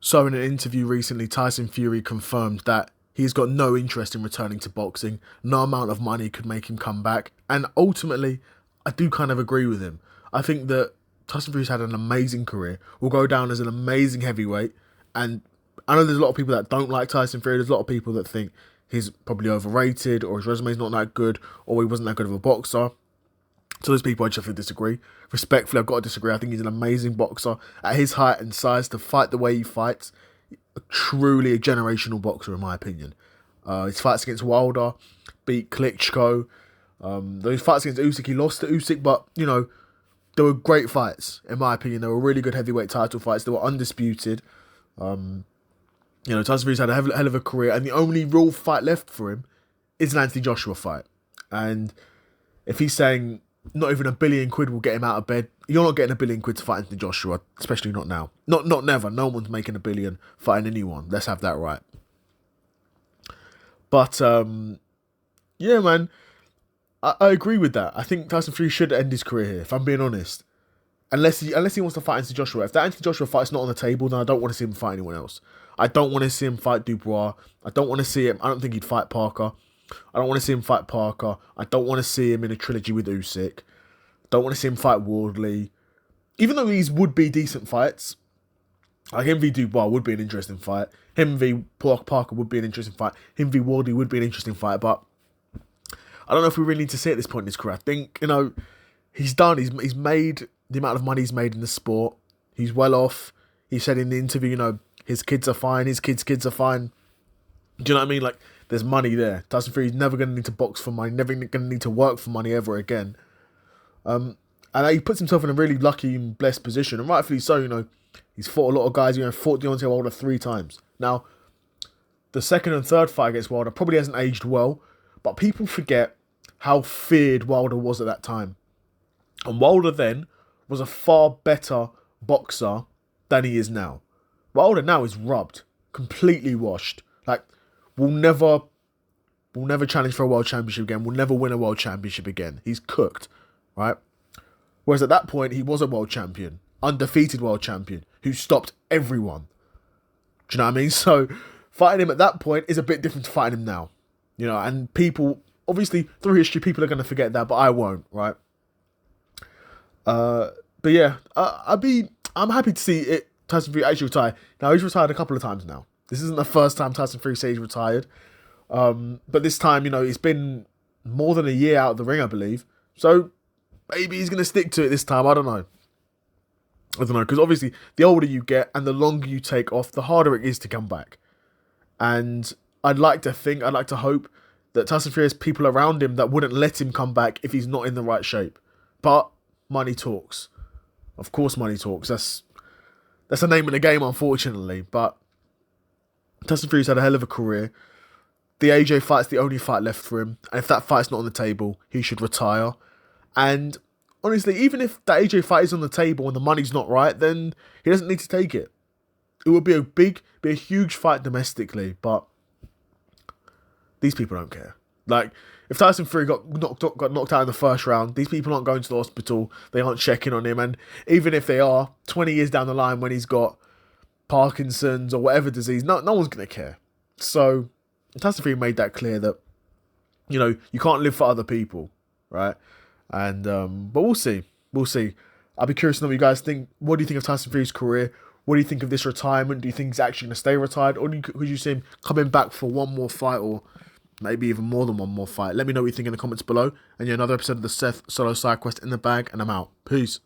So in an interview recently, Tyson Fury confirmed that he's got no interest in returning to boxing. No amount of money could make him come back. And ultimately, I do kind of agree with him. I think that Tyson Fury's had an amazing career, will go down as an amazing heavyweight. And I know there's a lot of people that don't like Tyson Fury. There's a lot of people that think he's probably overrated, or his resume's not that good, or he wasn't that good of a boxer. To those people, I just have to disagree. Respectfully, I've got to disagree. I think he's an amazing boxer. At his height and size, to fight the way he fights, truly a generational boxer, in my opinion. His fights against Wilder, beat Klitschko. Those fights against Usyk, he lost to Usyk, but, you know, they were great fights, in my opinion. They were really good heavyweight title fights. They were undisputed. You know, Tyson Fury's had a hell of a career, and the only real fight left for him is an Anthony Joshua fight. And if he's saying not even £1 billion will get him out of bed, you're not getting £1 billion to fight Anthony Joshua, especially not now. Not never. No one's making £1 billion fighting anyone. Let's have that right. But yeah, man, I agree with that. I think Tyson Fury should end his career here, if I'm being honest. Unless he wants to fight Anthony Joshua. If that Anthony Joshua fight's not on the table, then I don't want to see him fight anyone else. I don't want to see him fight Dubois. I don't want to see him. I don't think he'd fight Parker. I don't want to see him fight Parker. I don't want to see him in a trilogy with Usyk. Don't want to see him fight Wardley. Even though these would be decent fights, like him v Dubois would be an interesting fight. Him v Parker would be an interesting fight. Him v Wardley would be an interesting fight. But I don't know if we really need to see at this point in his career. I think, you know, he's done. He's made the amount of money he's made in the sport. He's well off. He said in the interview, you know, his kids are fine. His kids are fine. Do you know what I mean? Like, there's money there. Tyson Fury's never going to need to box for money, never going to need to work for money ever again. And he puts himself in a really lucky and blessed position, and rightfully so. You know, he's fought a lot of guys. You know, fought Deontay Wilder 3 times. Now, the second and third fight against Wilder probably hasn't aged well, but people forget how feared Wilder was at that time. And Wilder then was a far better boxer than he is now. Wilder now is rubbed, completely washed. Like, will never challenge for a world championship again. Will never win a world championship again. He's cooked, right? Whereas at that point, he was a world champion, undefeated world champion, who stopped everyone. Do you know what I mean? So, fighting him at that point is a bit different to fighting him now. You know, and people, obviously, through history, people are going to forget that, but I won't, right? But yeah, I'm happy to see it. Tyson Fury actually retire. Now, he's retired a couple of times now. This isn't the first time Tyson Fury says he's retired. But this time, you know, it's been more than a year out of the ring, I believe. So maybe he's going to stick to it this time. I don't know. Because obviously, the older you get and the longer you take off, the harder it is to come back. And I'd like to hope that Tyson Fury has people around him that wouldn't let him come back if he's not in the right shape. But money talks. Of course, money talks. That's the name of the game, unfortunately. But Tyson Fury's had a hell of a career. The AJ fight's the only fight left for him. And if that fight's not on the table, he should retire. And honestly, even if that AJ fight is on the table and the money's not right, then he doesn't need to take it. It would be a huge fight domestically, but these people don't care. Like, if Tyson Fury got knocked out in the first round, these people aren't going to the hospital. They aren't checking on him. And even if they are, 20 years down the line when he's got Parkinson's or whatever disease, no one's going to care. So, Tyson Fury made that clear that, you know, you can't live for other people, right? And, but we'll see. We'll see. I'll be curious to know what you guys think. What do you think of Tyson Fury's career? What do you think of this retirement? Do you think he's actually going to stay retired? Or could you see him coming back for one more fight, or maybe even more than one more fight? Let me know what you think in the comments below. And yeah, another episode of the Seth Solo Side Quest in the bag, and I'm out. Peace.